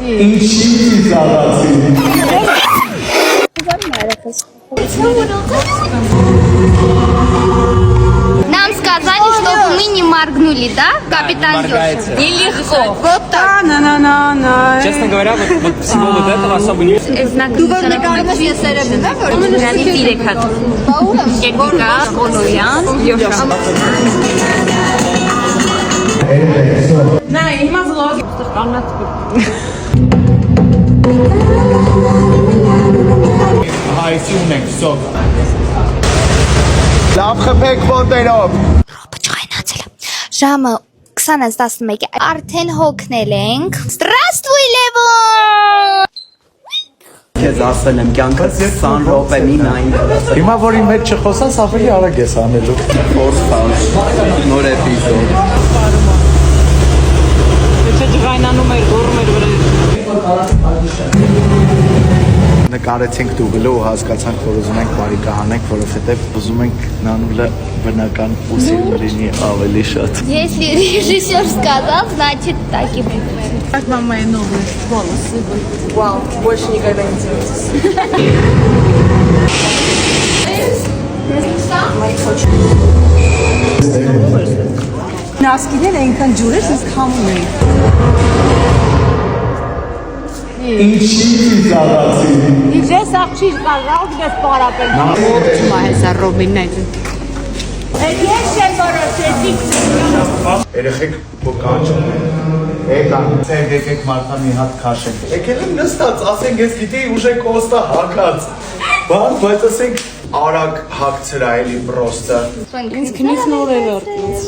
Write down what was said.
Ինչի զարացի։ Нам сказали, что мы не моргнули, да, капитан Ёж? Нелегко. Вот так. Честно говоря, вот всего вот этого особо не... Знак Հայսի ունենք, սոկ։ Լավ խփեք ոտերով։ Ժամը 20:11 արդեն հոգնել ենք։ Здравствуй, Лևոն։ Քեզ ասել եմ կյանքս 20 րոպե մի նային։ Հիմա որ իմ հետ չխոսաս, ավելի արագ ես անելու։ Ֆորս փաուս։ Նոր էպիզոդ։ Չէ ջղայնանում էր, գոռում էր վրա։ Նկարեցինք դուբլը ու հասկացանք, որ ուզում ենք բարիկա հանենք, որովհետև ուզում ենք Նանուլը բնական ուսին լինի ավելի շատ։ Если режиссер сказал, значит так и будет. Как вам мои новые волосы? Вау, больше никогда не делайтесь. Նասկիները այնքան ջուր էր, ինձ խամում էի։ Ինչի զարացի։ Իջես աղջիր կարաղ դες պարապել։ Մորցում է հեսա Ռոբինները։ Ես եմ որոշեցիք։ Երեխեք կանչում են։ Եկան, եկեք Մարթա մի հատ քաշենք։ Եկել եմ նստած, ասենք ես գիտեի ուժե կոստա հակած։ Բայց ասենք արագ հակցրա էլի պրոստը։ Ինձ քնից նոր էր արտից։